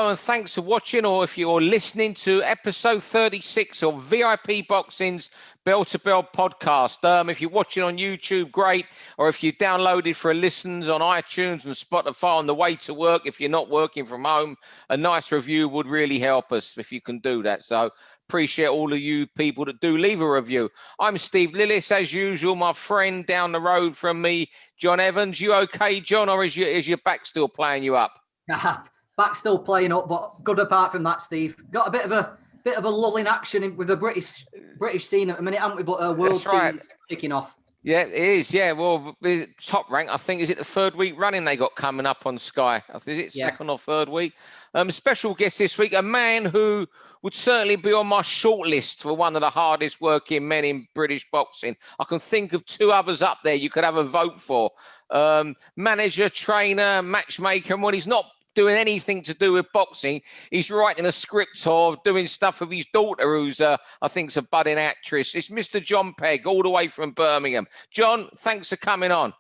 Hello and thanks for watching, or if you're listening to episode 36 of VIP Boxing's Bell to Bell podcast. If you're watching on YouTube, great. Or if you downloaded for listens on iTunes and Spotify on the way to work, if you're not working from home, a nice review would really help us if you can do that. So appreciate all of you people that do leave a review. I'm Steve Lillis, as usual, my friend down the road from me, John Evans. You okay, John, or is your back still playing you up? Back still playing up, but good apart from that, Steve. Got a bit of a lull in action with the British scene at the minute, haven't we? But world scene's kicking off. Yeah, it is. Yeah, well, Top Rank, I think, is it the third week running they got coming up on Sky? Is it second or third week? Special guest this week, a man who would certainly be on my short list for one of the hardest working men in British boxing. I can think of two others up there you could have a vote for. Manager, trainer, matchmaker, and when he's not doing anything to do with boxing, he's writing a script or doing stuff with his daughter, who's I think's a budding actress. It's Mr. Jon Pegg, all the way from Birmingham. John, thanks for coming on.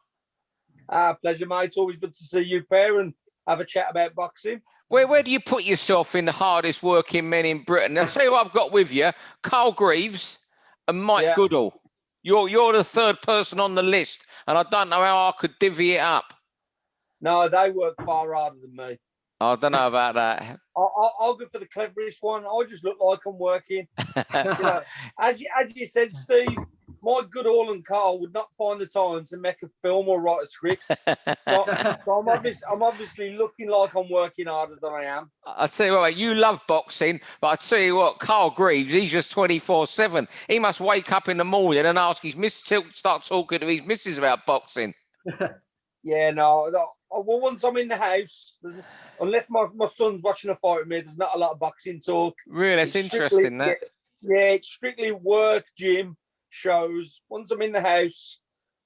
Pleasure, mate. It's always good to see you pair and have a chat about boxing. Where do you put yourself in the hardest working men in Britain? I'll tell you what I've got with you: Carl Greaves and Mike Goodall. You're the third person on the list, and I don't know how I could divvy it up. No, they work far harder than me. I don't know about that. I'll go for the cleverest one. I just look like I'm working. As you said, Steve, Mike Goodall and Carl would not find the time to make a film or write a script. So I'm obviously looking like I'm working harder than I am. I tell you what, you love boxing, but I tell you what, Carl Greaves, he's just 24/7. He must wake up in the morning and ask his missus to start talking to his missus about boxing. Yeah, no. Well, once I'm in the house, unless my son's watching a fight with me, there's not a lot of boxing talk. Really, that's interesting, that. Yeah, it's strictly work, gym, shows. Once I'm in the house,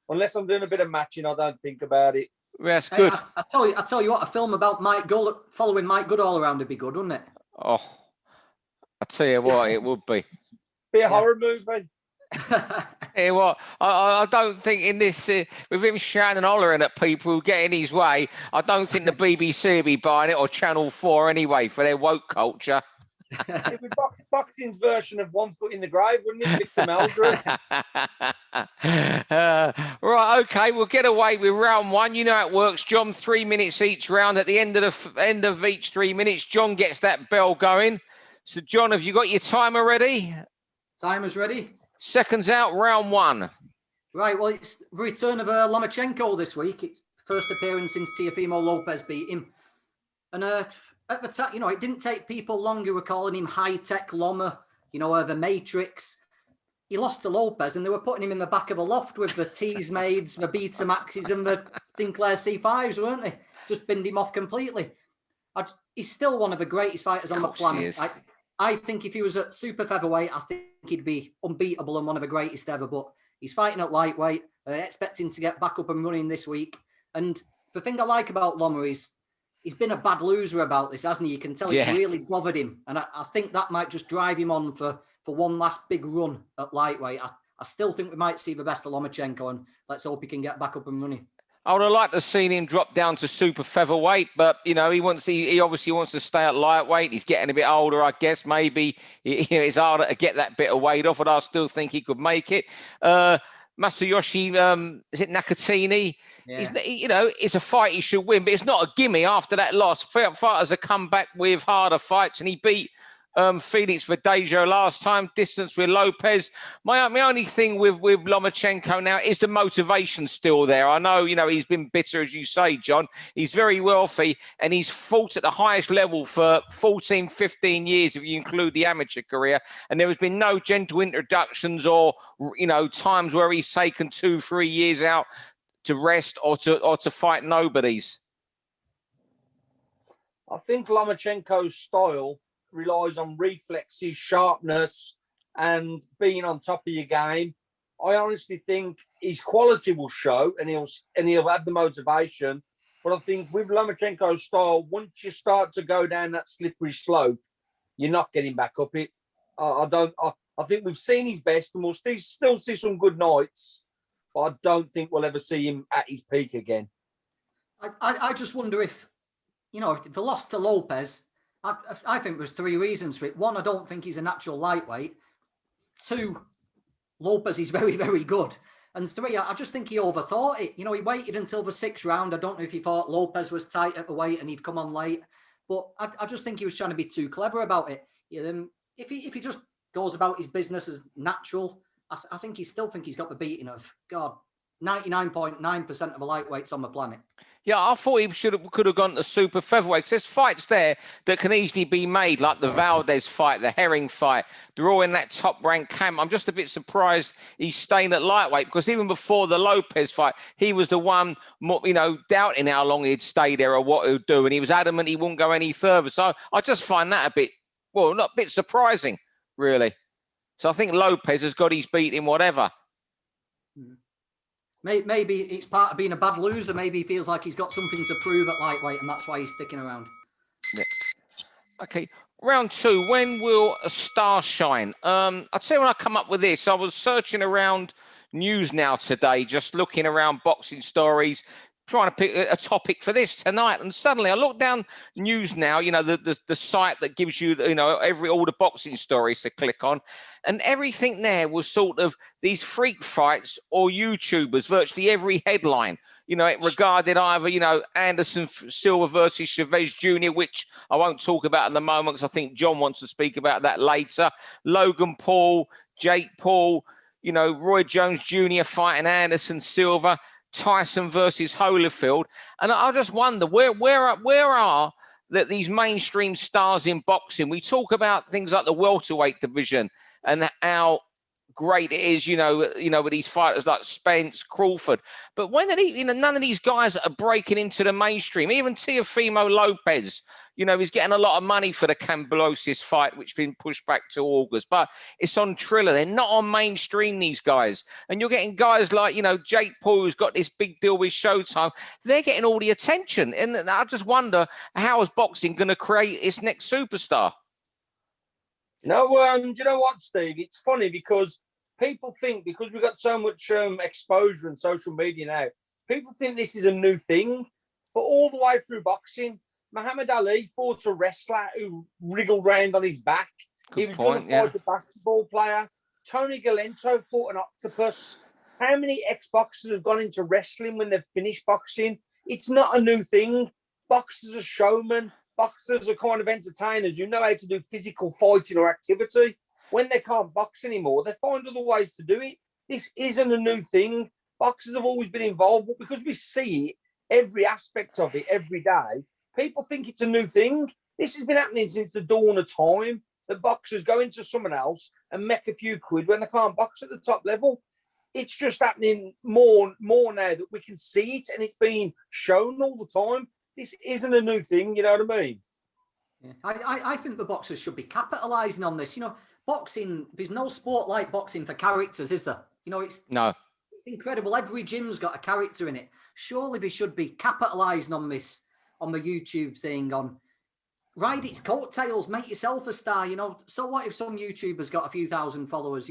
unless I'm doing a bit of matching, I don't think about it. Yeah, that's good. I tell you what, a film about following Mike Goodall around would be good, wouldn't it? Oh, I tell you what, it would be. Be a horror movie. Yeah, well, I don't think in this, with him shouting and hollering at people who get in his way, I don't think the BBC will be buying it, or Channel 4 anyway, for their woke culture. It'd be boxing's version of One Foot in the Grave, wouldn't it, Victor Meldrew? Right, okay, we'll get away with round one. You know how it works, John. 3 minutes each round. At the end of each 3 minutes, John gets that bell going. So, John, have you got your timer ready? Timer's ready. Seconds out, round one. Right, well, it's the return of Lomachenko this week. It's first appearance since Teofimo Lopez beat him. And at the time, it didn't take people long who were calling him high-tech Loma, the Matrix. He lost to Lopez, and they were putting him in the back of a loft with the Tees Maids, the Betamaxes, and the Sinclair C5s, weren't they? Just binned him off completely. He's still one of the greatest fighters on the planet. I think if he was at super featherweight, I think he'd be unbeatable and one of the greatest ever. But he's fighting at lightweight, expecting to get back up and running this week. And the thing I like about Loma is he's been a bad loser about this, hasn't he? You can tell it's really bothered him. And I think that might just drive him on for one last big run at lightweight. I still think we might see the best of Lomachenko, and let's hope he can get back up and running. I would have liked to have seen him drop down to super featherweight, but he obviously wants to stay at lightweight. He's getting a bit older, I guess. Maybe it's harder to get that bit of weight off, but I still think he could make it. Masayoshi, is it Nakatini? Yeah. It's a fight he should win, but it's not a gimme after that loss. Fighters have come back with harder fights, and he beat Felix Verdejo last time, distance with Lopez. My only thing with Lomachenko now is the motivation still there. I know, he's been bitter, as you say, John. He's very wealthy, and he's fought at the highest level for 14, 15 years, if you include the amateur career. And there has been no gentle introductions or, times where he's taken 2-3 years out to rest or to fight nobodies. I think Lomachenko's style relies on reflexes, sharpness, and being on top of your game. I honestly think his quality will show, and he'll have the motivation. But I think with Lomachenko's style, once you start to go down that slippery slope, you're not getting back up it. I think we've seen his best, and we'll still see some good nights. But I don't think we'll ever see him at his peak again. I just wonder if, if they lost to Lopez, I think there's 3 reasons for it. 1, I don't think he's a natural lightweight. 2, Lopez is very, very good. And 3, I just think he overthought it. You know, he waited until the 6th round. I don't know if he thought Lopez was tight at the weight and he'd come on late. But I just think he was trying to be too clever about it. If he just goes about his business as natural, I think he's got the beating of, God, 99.9% of the lightweights on the planet. Yeah, I thought he could have gone to super featherweight, because there's fights there that can easily be made, like the Valdez fight, the Herring fight. They're all in that top-ranked camp. I'm just a bit surprised he's staying at lightweight, because even before the Lopez fight, he was the one, doubting how long he'd stay there or what he'd do, and he was adamant he wouldn't go any further. So I just find that a bit surprising, really. So I think Lopez has got his beat in whatever. Maybe it's part of being a bad loser. Maybe he feels like he's got something to prove at lightweight, and that's why he's sticking around. Yeah. Okay, round 2. When will a star shine? I'll tell you when I come up with this. I was searching around News Now today, just looking around boxing stories, trying to pick a topic for this tonight, and suddenly I looked down News Now, the site that gives you, all the boxing stories to click on, and everything there was sort of these freak fights or YouTubers, virtually every headline. It regarded either, Anderson Silva versus Chavez Jr., which I won't talk about at the moment because I think John wants to speak about that later. Logan Paul, Jake Paul, Roy Jones Jr. fighting Anderson Silva, Tyson versus Holyfield. And I just wonder, where are these mainstream stars in boxing? We talk about things like the welterweight division and how great it is, with these fighters like Spence, Crawford. But when none of these guys are breaking into the mainstream, even Teofimo Lopez, he's getting a lot of money for the Cambosis fight, which has been pushed back to August. But it's on Triller. They're not on mainstream, these guys. And you're getting guys like, Jake Paul, who's got this big deal with Showtime. They're getting all the attention. And I just wonder, how is boxing going to create its next superstar? Do you know what, Steve? It's funny because people think, because we've got so much exposure and social media now, people think this is a new thing. But all the way through boxing, Muhammad Ali fought a wrestler who wriggled round on his back. He was going to fight a basketball player. Tony Galento fought an octopus. How many ex-boxers have gone into wrestling when they've finished boxing? It's not a new thing. Boxers are showmen. Boxers are kind of entertainers who know how to do physical fighting or activity. When they can't box anymore, they find other ways to do it. This isn't a new thing. Boxers have always been involved, but because we see it, every aspect of it, every day, people think it's a new thing. This has been happening since the dawn of time, that boxers go into someone else and make a few quid when they can't box at the top level. It's just happening more now that we can see it, and it's being shown all the time. This isn't a new thing, you know what I mean? Yeah. I think the boxers should be capitalising on this. Boxing, there's no sport like boxing for characters, is there? It's incredible. Every gym's got a character in it. Surely they should be capitalising on this, on the YouTube thing, on ride its coattails, make yourself a star, So what if some YouTuber's got a few thousand followers,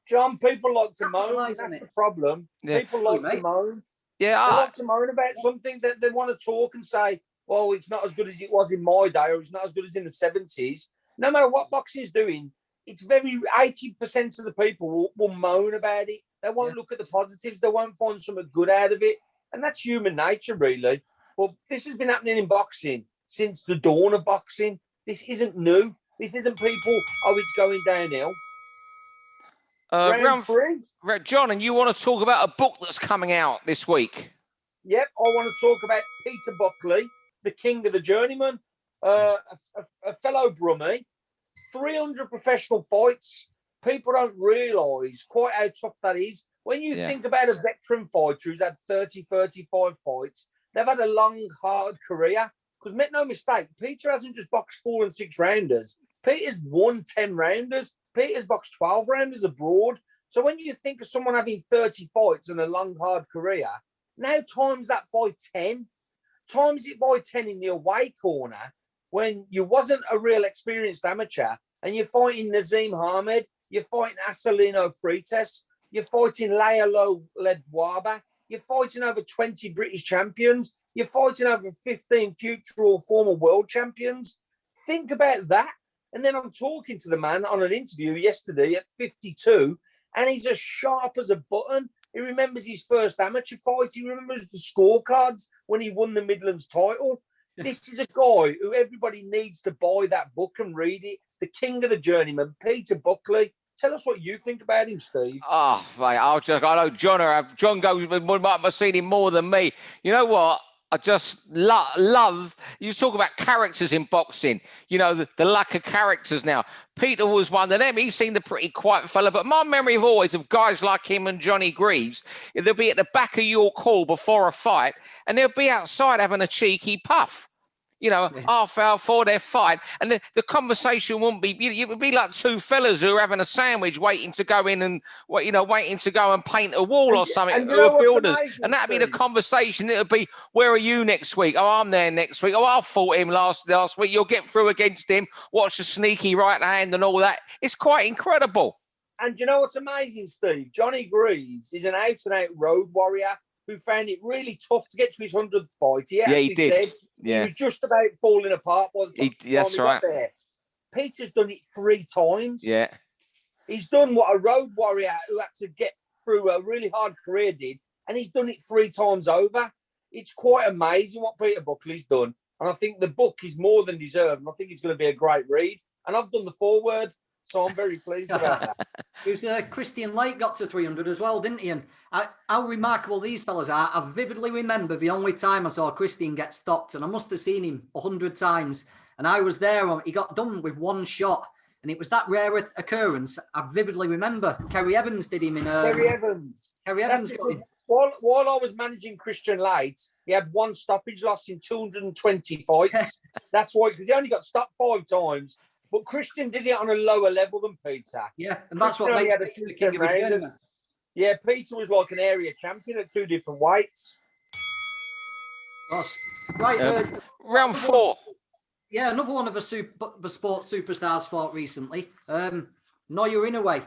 John, people like to moan. That's the problem. Yeah. People like to moan. Yeah, they like to moan about something that they want to talk and say, well, it's not as good as it was in my day, or it's not as good as in the 70s. No matter what boxing is doing, it's 80% of the people will moan about it. They won't look at the positives. They won't find something good out of it. And that's human nature, really. But this has been happening in boxing since the dawn of boxing. This isn't new. This isn't people, it's going downhill. Round 3. John, and you want to talk about a book that's coming out this week? Yep, I want to talk about Peter Buckley, the king of the journeyman, a fellow Brummie, 300 professional fights. People don't realise quite how tough that is. When you think about a veteran fighter who's had 30, 35 fights, they've had a long, hard career. Because make no mistake, Peter hasn't just boxed 4 and 6 rounders. Peter's won 10 rounders. Peter's boxed 12 rounders abroad. So when you think of someone having 30 fights and a long, hard career, now times that by 10. Times it by 10 in the away corner when you wasn't a real experienced amateur and you're fighting Nazim Hamed, you're fighting Asalino Freitas, you're fighting Layalo Ledwaba, you're fighting over 20 British champions, you're fighting over 15 future or former world champions. think about that. And then I'm talking to the man on an interview yesterday at 52, and he's as sharp as a button. He remembers his first amateur fight. He remembers the scorecards when he won the Midlands title. This is a guy who everybody needs to buy that book and read it. The king of the journeyman, Peter Buckley. Tell us what you think about him, Steve. Oh, mate, I know John goes, might have seen him more than me. You know what? I just love, you talk about characters in boxing, you know, the lack of characters now. Peter was one of them. He seemed a pretty quiet fella, but my memory of guys like him and Johnny Greaves, they'll be at the back of York Hall before a fight, and they'll be outside having a cheeky puff. You know, half hour for their fight. And the conversation wouldn't be, it would be like two fellas who are having a sandwich waiting to go in and, waiting to go and paint a wall or something, who are builders. And that'd be the conversation. It would be, where are you next week? Oh, I'm there next week. Oh, I fought him last week. You'll get through against him. Watch the sneaky right hand and all that. It's quite incredible. And you know what's amazing, Steve? Johnny Greaves is an out-and-out road warrior who found it really tough to get to his 100th fight. He did. Said he was just about falling apart by the time he got there. Peter's done it 3 times. Yeah. He's done what a road warrior who had to get through a really hard career did, and he's done it 3 times over. It's quite amazing what Peter Buckley's done. And I think the book is more than deserved, and I think it's going to be a great read. And I've done the foreword, so I'm very pleased about that. It was Christian Lake got to 300 as well, didn't he? And how remarkable these fellas are. I vividly remember the only time I saw Christian get stopped, and I must have seen him 100 times. And I was there. He got done with 1 shot, and it was that rare occurrence. I vividly remember. Kerry Evans did him in. Kerry Evans. While I was managing Christian Lake, he had 1 stoppage loss in 220 fights. That's why, because he only got stopped 5 times. But Christian did it on a lower level than Peter. Yeah, and that's what makes Peter the king of the journeyman. Yeah, Peter was like an area champion at 2 different weights. Right, round 4. Yeah, another one of the sports superstars fought recently. Naoya Inoue.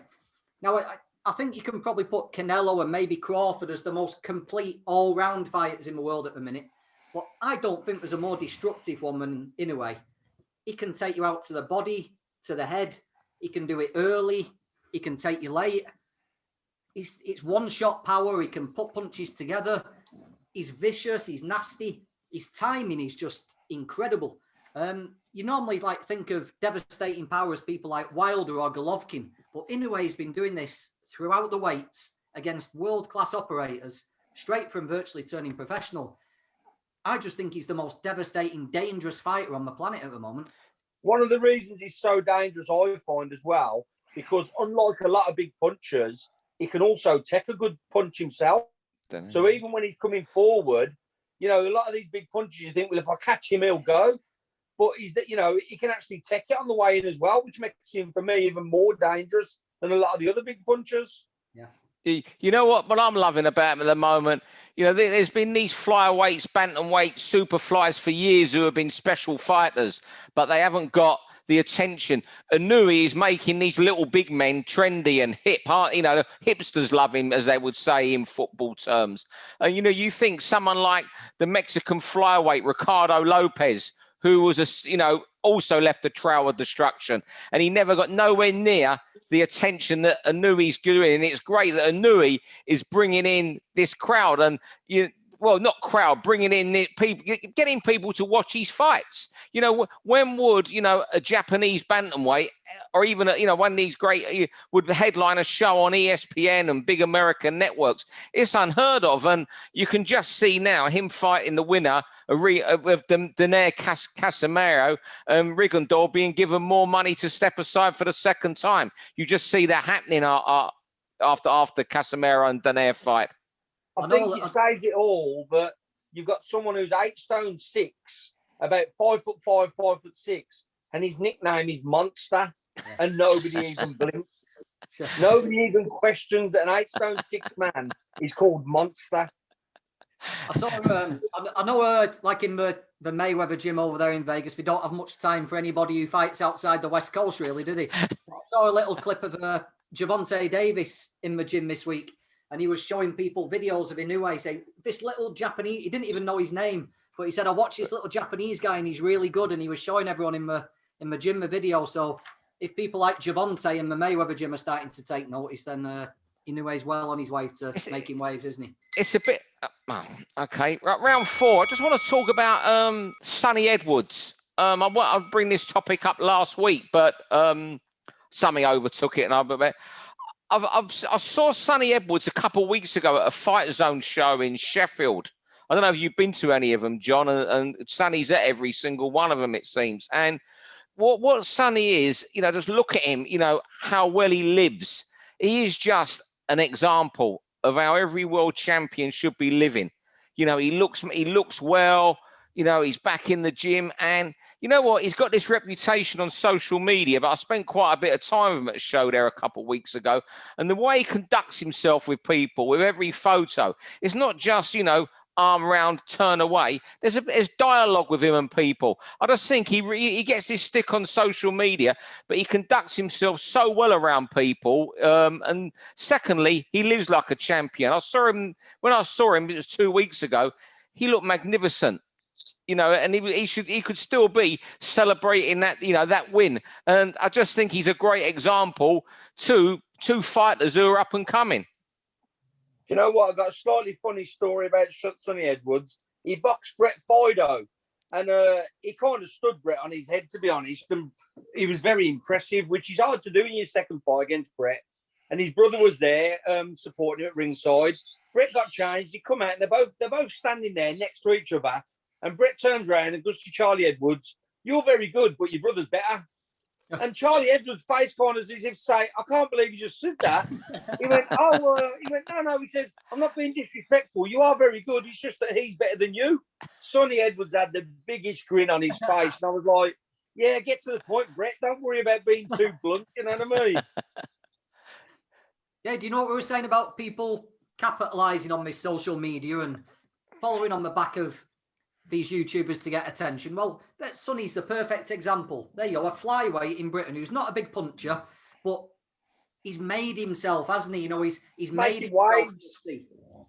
Now, I think you can probably put Canelo and maybe Crawford as the most complete all-round fighters in the world at the minute. But I don't think there's a more destructive one than Inoue. He can take you out to the body, to the head. He can do it early. He can take you late. It's one-shot power. He can put punches together. He's vicious. He's nasty. His timing is just incredible. You normally think of devastating power as people like Wilder or Golovkin, but Inoue's been doing this throughout the weights against world-class operators, straight from virtually turning professional. I just think he's the most devastating, dangerous fighter on the planet at the moment. One of the reasons he's so dangerous, I find as well, because unlike a lot of big punchers, he can also take a good punch himself. So even when he's coming forward, a lot of these big punches, you think, well, if I catch him, he'll go. But he can actually take it on the way in as well, which makes him, for me, even more dangerous than a lot of the other big punchers. Yeah. You know what I'm loving about him at the moment? There's been these flyweights, bantamweights, super-flies for years who have been special fighters, but they haven't got the attention. Inoue is making these little big men trendy and hip. Hipsters love him, as they would say in football terms. And, you think someone like the Mexican flyweight, Ricardo Lopez, who was, also left a trail of destruction, and he never got nowhere near the attention that Inoue's doing. And it's great that Inoue is bringing in this crowd and bringing in people, getting people to watch his fights. When would, a Japanese bantamweight or even, one of these great would headline a show on ESPN and big American networks? It's unheard of. And you can just see now him fighting the winner with Danair Casimero and Rigondeaux being given more money to step aside for the second time. You just see that happening after Casimero and Danair fight. I think it says it all that you've got someone who's 8 stone 6, about 5'5", 5'6", and his nickname is Monster, and nobody even blinks. Nobody even questions that an 8 stone 6 man is called Monster. I saw I know like in the Mayweather gym over there in Vegas, we don't have much time for anybody who fights outside the West Coast, really, do they? I saw a little clip of Javonte Davis in the gym this week. And he was showing people videos of Inoue, saying, this little Japanese, he didn't even know his name, but he said, I watched this little Japanese guy and he's really good. And he was showing everyone in in the gym, the video. So if people like Javante and the Mayweather gym are starting to take notice, then Inoue's well on his way to making waves, isn't he? It's a bit... okay, right, round 4. I just want to talk about Sonny Edwards. I'll bring this topic up last week, but something overtook it, and I saw Sonny Edwards a couple of weeks ago at a Fight Zone show in Sheffield. I don't know if you've been to any of them, John, and Sonny's at every single one of them, it seems. And what Sonny is, just look at him, how well he lives. He is just an example of how every world champion should be living. He looks well. He's back in the gym, and you know what? He's got this reputation on social media, but I spent quite a bit of time with him at a show there a couple of weeks ago. And the way he conducts himself with people, with every photo, it's not just, arm round, turn away. There's dialogue with him and people. I just think he gets this stick on social media, but he conducts himself so well around people. And secondly, he lives like a champion. When I saw him, it was 2 weeks ago. He looked magnificent. And he could still be celebrating that, that win. And I just think he's a great example to two fighters who are up and coming. You know what? I've got a slightly funny story about Sonny Edwards. He boxed Brett Fido, and he kind of stood Brett on his head, to be honest. And he was very impressive, which is hard to do in your second fight against Brett. And his brother was there supporting him at ringside. Brett got changed. He come out, and they're both standing there next to each other. And Brett turns around and goes to Charlie Edwards, "You're very good, but your brother's better." And Charlie Edwards' face corners as if say, "I can't believe you just said that." He went, no. He says, "I'm not being disrespectful. You are very good. It's just that he's better than you." Sonny Edwards had the biggest grin on his face. And I was like, yeah, get to the point, Brett. Don't worry about being too blunt. You know what I mean? Yeah, do you know what we were saying about people capitalising on this social media and following on the back of these YouTubers to get attention? Well, Sonny's the perfect example. There you go, a flyweight in Britain who's not a big puncher, but he's made himself, hasn't he? He's made waves.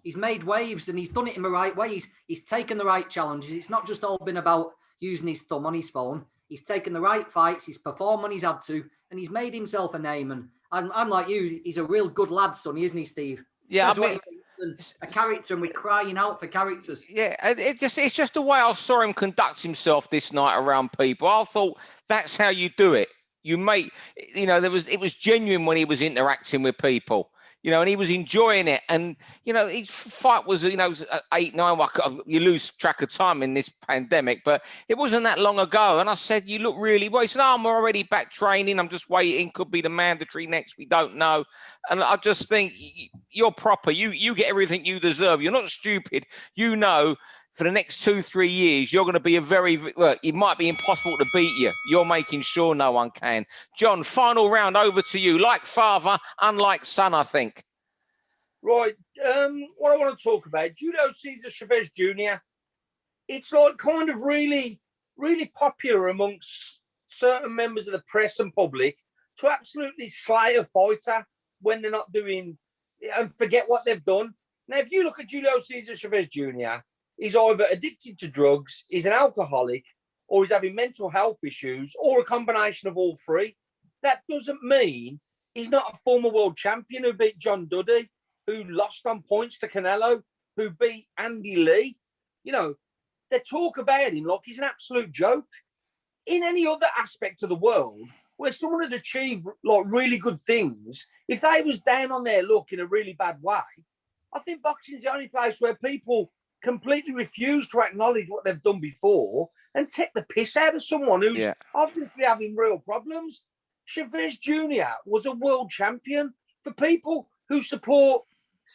He's made waves, and he's done it in the right way. He's taken the right challenges. It's not just all been about using his thumb on his phone. He's taken the right fights. He's performed when he's had to, and he's made himself a name. And I'm like you. He's a real good lad, Sonny, isn't he, Steve? Yeah, a character, and we're crying out for characters. Yeah, it's just the way I saw him conduct himself this night around people. I thought that's how you do it. You make, it was genuine when he was interacting with people, and he was enjoying it. And, his fight was, 8, 9, you lose track of time in this pandemic, but it wasn't that long ago. And I said, "You look really well." He said, "I'm already back training. I'm just waiting. Could be the mandatory next. We don't know." And I just think you're proper. You get everything you deserve. You're not stupid. For the next 2-3 years, you're going to be it might be impossible to beat you. You're making sure no one can. John, final round over to you. Like father, unlike son, I think. Right. What I want to talk about, Julio Cesar Chavez Jr., it's like kind of really, really popular amongst certain members of the press and public to absolutely slay a fighter when they're not doing and forget what they've done. Now, if you look at Julio Cesar Chavez Jr., he's either addicted to drugs, he's an alcoholic, or he's having mental health issues, or a combination of all three. That doesn't mean he's not a former world champion who beat John Duddy, who lost on points to Canelo, who beat Andy Lee. They talk about him like he's an absolute joke. In any other aspect of the world, where someone had achieved like really good things, if they was down on their luck in a really bad way, I think boxing's the only place where people completely refuse to acknowledge what they've done before and take the piss out of someone who's obviously having real problems. Chavez Jr. was a world champion. For people who support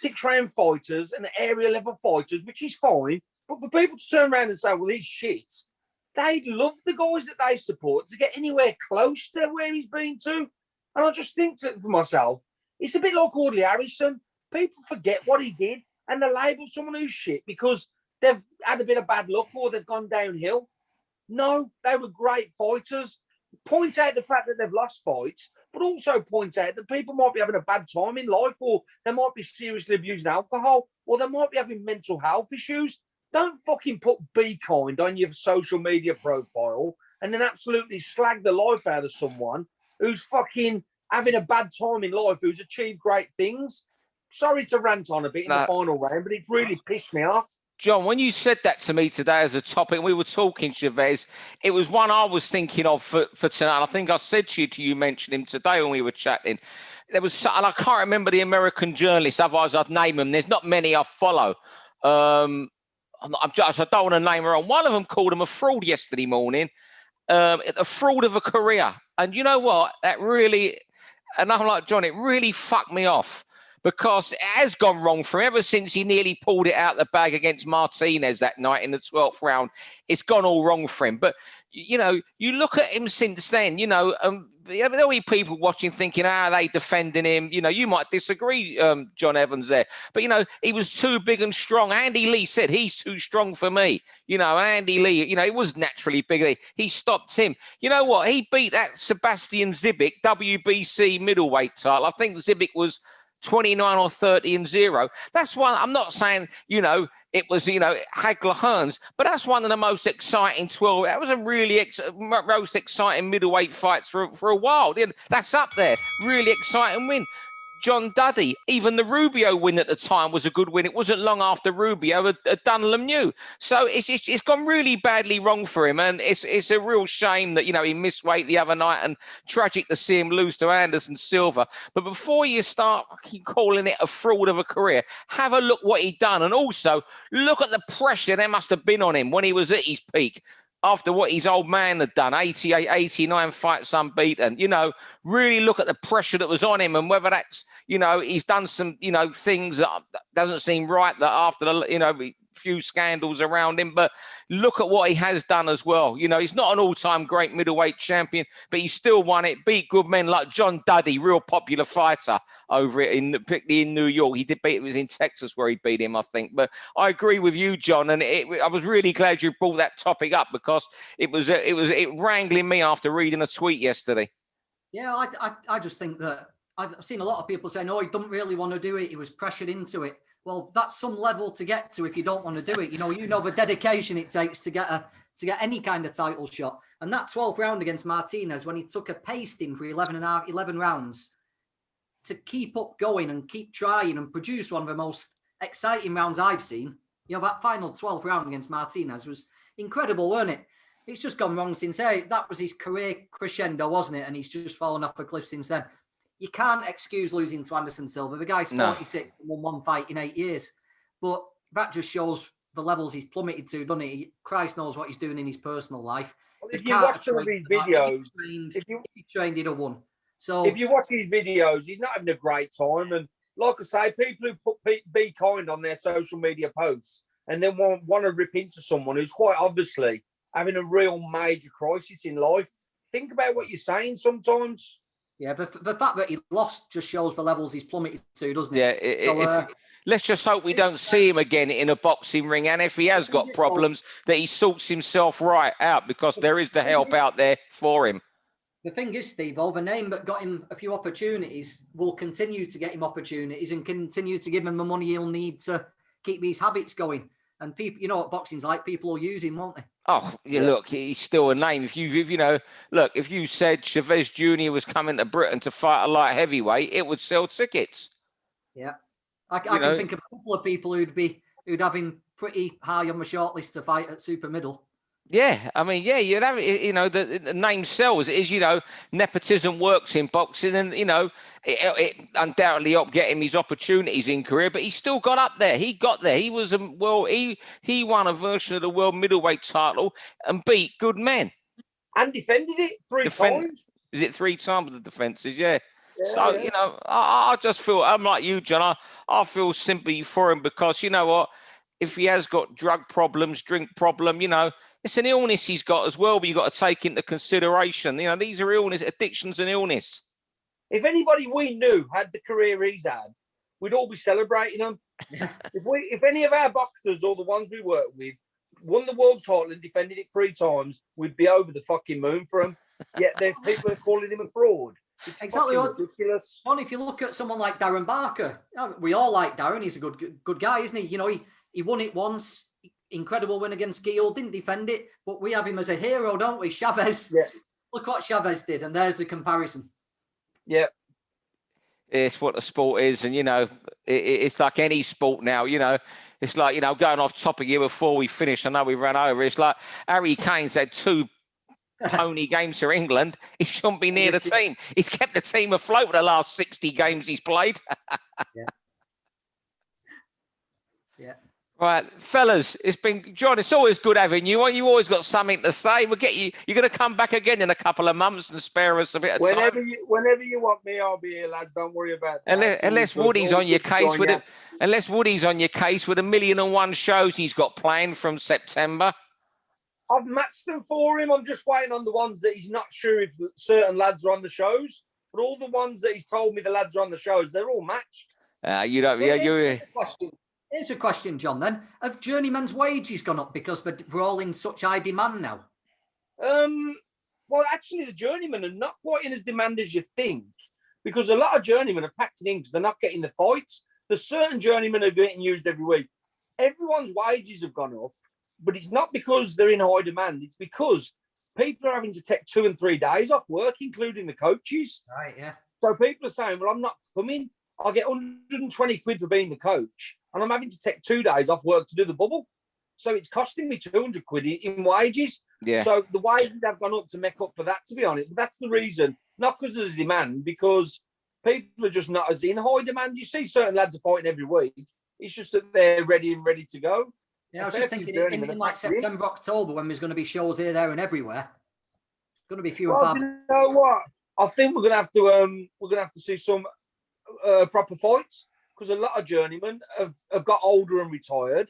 6-round fighters and area level fighters, which is fine, but for people to turn around and say, "Well, he's shit," they love the guys that they support to get anywhere close to where he's been to. And I just think to myself, it's a bit like Audley Harrison. People forget what he did, and they label someone who's shit because they've had a bit of bad luck or they've gone downhill. No, they were great fighters. Point out the fact that they've lost fights, but also point out that people might be having a bad time in life, or they might be seriously abusing alcohol, or they might be having mental health issues. Don't fucking put "be kind" on your social media profile and then absolutely slag the life out of someone who's fucking having a bad time in life, who's achieved great things. Sorry to rant on a bit in the final round, but it's really pissed me off. John, when you said that to me today as a topic, we were talking, Chavez, it was one I was thinking of for tonight. I think I said to you mentioned him today when we were chatting. There was, and I can't remember the American journalist, otherwise I'd name them. There's not many I follow. I don't want to name her on. One of them called him a fraud yesterday morning, a fraud of a career. And you know what? That really, and I'm like, John, it really fucked me off. Because it has gone wrong for him ever since he nearly pulled it out the bag against Martinez that night in the 12th round. It's gone all wrong for him. But, you know, you look at him since then, you know, there'll be people watching thinking, they defending him. You know, you might disagree, John Evans there. But, you know, he was too big and strong. Andy Lee said he's too strong for me. You know, Andy Lee, you know, he was naturally bigger. He stopped him. You know what? He beat that Sebastian Zibic WBC middleweight title. I think Zibic was 29 or 30-0. That's one. I'm not saying, you know, it was, you know, Hagler Hearns, but that's one of the most exciting 12. That was a really most exciting middleweight fights for a while. That's up there. Really exciting win. John Duddy, even the Rubio win at the time was a good win. It wasn't long after Rubio had done Lemieux. So it's gone really badly wrong for him. And it's a real shame that, you know, he missed weight the other night, and tragic to see him lose to Anderson Silva. But before you start calling it a fraud of a career, have a look what he'd done. And also look at the pressure there must have been on him when he was at his peak. After what his old man had done, 88, 89 fights unbeaten, you know, really look at the pressure that was on him, and whether that's, you know, he's done some, you know, things that doesn't seem right that after the, you know, few scandals around him, but look at what he has done as well. You know, he's not an all-time great middleweight champion, but he still won it, beat good men like John Duddy, real popular fighter over it, particularly in New York. He did beat, it was in Texas where he beat him, I think. But I agree with you, John, and I was really glad you brought that topic up, because it wrangling me after reading a tweet yesterday. Yeah, I just think that I've seen a lot of people saying, he don't really want to do it. He was pressured into it. Well, that's some level to get to if you don't want to do it. You know the dedication it takes to get any kind of title shot. And that 12th round against Martinez, when he took a pasting for 11 rounds, to keep up going and keep trying and produce one of the most exciting rounds I've seen. You know, that final 12th round against Martinez was incredible, wasn't it? It's just gone wrong since then. That was his career crescendo, wasn't it? And he's just fallen off a cliff since then. You can't excuse losing to Anderson Silva. The guy's 46 and won one fight in 8 years. But that just shows the levels he's plummeted to, doesn't it? Christ knows what he's doing in his personal life. Well, if you watch some of his videos, if he trained, he'd have won. So if you watch his videos, he's not having a great time. And like I say, people who put be kind on their social media posts and then want to rip into someone who's quite obviously having a real major crisis in life, think about what you're saying sometimes. Yeah, the fact that he lost just shows the levels he's plummeted to, doesn't it? Yeah, let's just hope we don't see him again in a boxing ring. And if he has got problems, that he sorts himself right out, because there is the help out there for him. The thing is, Steve, the name that got him a few opportunities will continue to get him opportunities and continue to give him the money he'll need to keep these habits going. And people, you know what boxing's like, people will use him, won't they? Oh, yeah, look, he's still a name. If you know, look, if you said Chavez Jr. was coming to Britain to fight a light heavyweight, it would sell tickets. Yeah. I can think of a couple of people who'd have him pretty high on the shortlist to fight at super middle. Yeah, I mean, yeah, you'd have it, you know, the name sells. It is, you know, nepotism works in boxing, and, you know, it undoubtedly helped get him his opportunities in career, but he still got up there. He got there. He was, he won a version of the world middleweight title and beat good men. And defended it three times. Is it 3 times the defences? Yeah. So, you know, I just feel, I'm like you, John, I feel sympathy for him, because, you know what, if he has got drug problems, drink problem, you know, it's an illness he's got as well, but you've got to take into consideration. You know, these are illness, addictions and illness. If anybody we knew had the career he's had, we'd all be celebrating him. If any of our boxers, or the ones we work with, won the world title and defended it 3 times, we'd be over the fucking moon for him. Yet people are calling him a fraud. It's exactly ridiculous. Well, if you look at someone like Darren Barker, we all like Darren. He's a good guy, isn't he? You know, he won it once. incredible win against Gil, didn't defend it, but we have him as a hero, don't we? Chavez. Yeah. Look what Chavez did, and there's the comparison. Yeah. It's what the sport is, and it's like any sport now. It's like going off topic here before we finish. I know we ran over. It's like Harry Kane's had 2 pony games for England. He shouldn't be near the team. He's kept the team afloat the last 60 games he's played. Yeah. Right, fellas, it's been John. It's always good having you. You always got something to say. We'll get you. You're going to come back again in a couple of months and spare us a bit of time. Whenever you want me, I'll be here, lads. Don't worry about that. Unless Woody's on your case with it. Unless Woody's on your case with 1,000,001 shows he's got planned from September. I've matched them for him. I'm just waiting on the ones that he's not sure if certain lads are on the shows. But all the ones that he's told me the lads are on the shows, they're all matched. You don't. Here's a question, John, then. Have journeymen's wages gone up because we're all in such high demand now? Well, actually, the journeymen are not quite in as demand as you think, because a lot of journeymen are packed in because they're not getting the fights. There's certain journeymen are getting used every week. Everyone's wages have gone up, but it's not because they're in high demand. It's because people are having to take 2 and 3 days off work, including the coaches. Right, yeah. So people are saying, well, I'm not coming. I'll get 120 quid for being the coach, and I'm having to take 2 days off work to do the bubble. So it's costing me 200 quid in wages. Yeah. So the wages have gone up to make up for that, to be honest. But that's the reason, not because of the demand, because people are just not as in high demand. You see certain lads are fighting every week. It's just that they're ready to go. Yeah, I was just thinking in like September, October, when there's going to be shows here, there, and everywhere. It's going to be few and far. You know what? I think we're going to have to see some proper fights, because a lot of journeymen have got older and retired,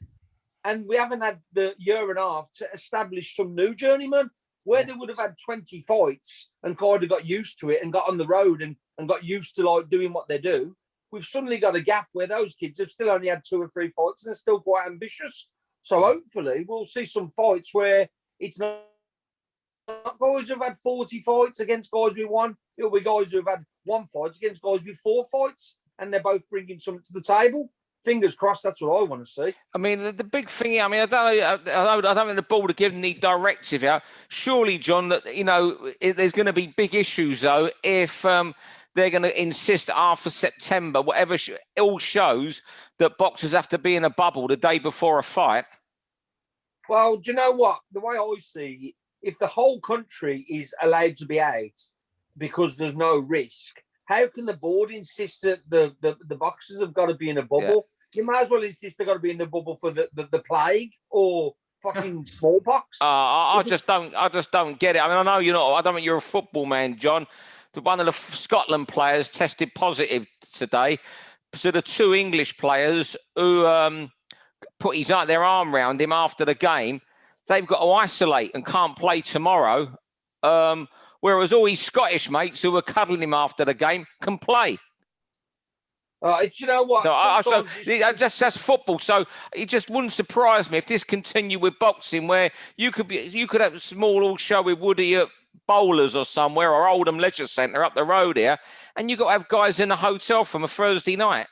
and we haven't had the year and a half to establish some new journeymen where they would have had 20 fights and kind of got used to it and got on the road and got used to like doing what they do. We've suddenly got a gap where those kids have still only had 2 or 3 fights and they're still quite ambitious. So hopefully we'll see some fights where it's not guys who've had 40 fights against guys with 1. It'll be guys who've had 1 fight against guys with 4 fights, and they're both bringing something to the table. Fingers crossed, that's what I want to see. I mean, the big thing, I don't think the board are giving the directive out. Surely, John, that there's going to be big issues though if they're going to insist after September, whatever all shows that boxers have to be in a bubble the day before a fight. Well, do you know what? The way I see it, if the whole country is allowed to be out because there's no risk, how can the board insist that the boxers have got to be in a bubble? Yeah. You might as well insist they've got to be in the bubble for the plague or fucking smallpox. I just don't get it. I mean, I know you're not. I don't think you're a football man, John. One of the Scotland players tested positive today. So the 2 English players who put their arm around him after the game, they've got to isolate and can't play tomorrow. Whereas all his Scottish mates who were cuddling him after the game can play. You know what? That's football. So it just wouldn't surprise me if this continued with boxing, where you could have a small show with Woody at Bowlers or somewhere, or Oldham Leisure Centre up the road here, and you got to have guys in the hotel from a Thursday night.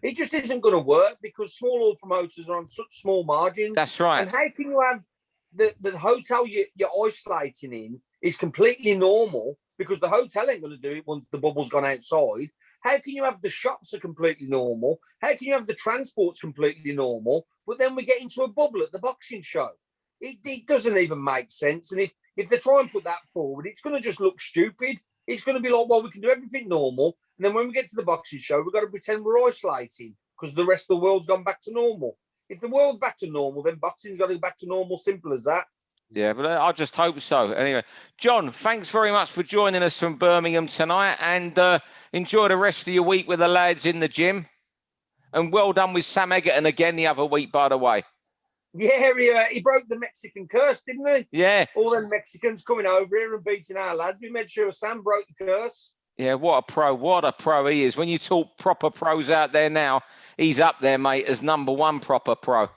It just isn't going to work because small hall promoters are on such small margins. That's right. And how can you have the hotel you're isolating in is completely normal, because the hotel ain't going to do it once the bubble's gone outside? How can you have the shops are completely normal? How can you have the transports completely normal? But then we get into a bubble at the boxing show. It doesn't even make sense. And if they try and put that forward, it's going to just look stupid. It's going to be like, well, we can do everything normal, and then when we get to the boxing show, we've got to pretend we're isolating because the rest of the world's gone back to normal. If the world's back to normal, then boxing's got to go back to normal. Simple as that. Yeah, but I just hope so. Anyway, John, thanks very much for joining us from Birmingham tonight, and enjoy the rest of your week with the lads in the gym. And well done with Sam Eggington again the other week, by the way. Yeah, he broke the Mexican curse, didn't he? Yeah. All them Mexicans coming over here and beating our lads. We made sure Sam broke the curse. Yeah, what a pro he is. When you talk proper pros out there now, he's up there, mate, as number 1 proper pro.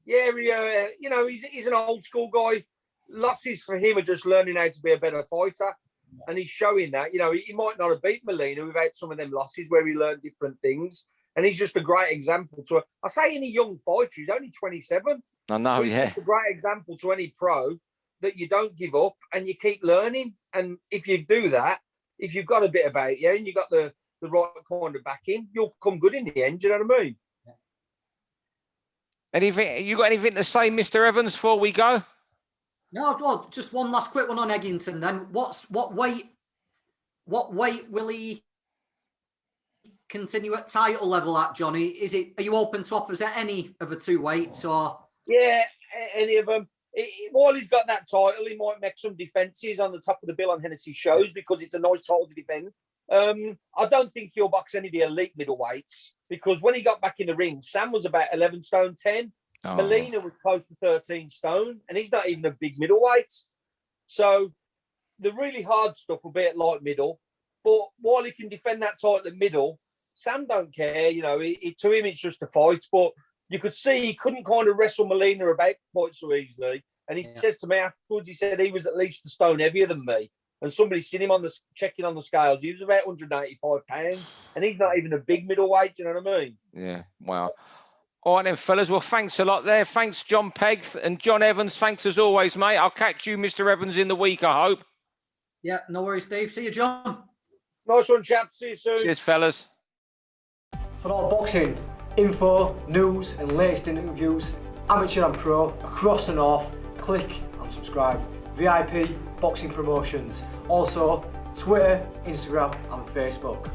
Yeah, he's an old school guy. Losses for him are just learning how to be a better fighter. And he's showing that. He might not have beat Molina without some of them losses where he learned different things. And he's just a great example to, I say any young fighter, he's only 27. I know, he's yeah. just a great example to any pro that you don't give up and you keep learning. And if you do that, if you've got a bit about you and you've got the right kind of backing, you'll come good in the end, do you know what I mean? Anything, you got anything to say, Mr. Evans, before we go? No, well, just one last quick one on Eggington then. What weight will he continue at title level at, Johnny? Are you open to offers at any of the 2 weights or? Yeah, any of them. While he's got that title, he might make some defences on the top of the bill on Hennessy shows because it's a nice title to defend. I don't think he'll box any of the elite middleweights because when he got back in the ring, Sam was about 11 stone 10. Oh. Molina was close to 13 stone, and he's not even a big middleweight. So the really hard stuff will be at light middle. But while he can defend that title at middle, Sam don't care. You know, to him, it's just a fight. But you could see he couldn't kind of wrestle Molina about quite so easily. And he says to me afterwards, he said he was at least a stone heavier than me. And somebody seen him checking on the scales. He was about 185 pounds, and he's not even a big middleweight. You know what I mean? Yeah. Wow. All right then, fellas. Well, thanks a lot there. Thanks, Jon Pegg and Jon Evans. Thanks as always, mate. I'll catch you, Mr. Evans, in the week, I hope. Yeah, no worries, Steve. See you, John. Nice one, chap. See you soon. Cheers, fellas. For all boxing info, news, and latest interviews, amateur and pro, across the north, click and subscribe. VIP Boxing Promotions. Also, Twitter, Instagram, and Facebook.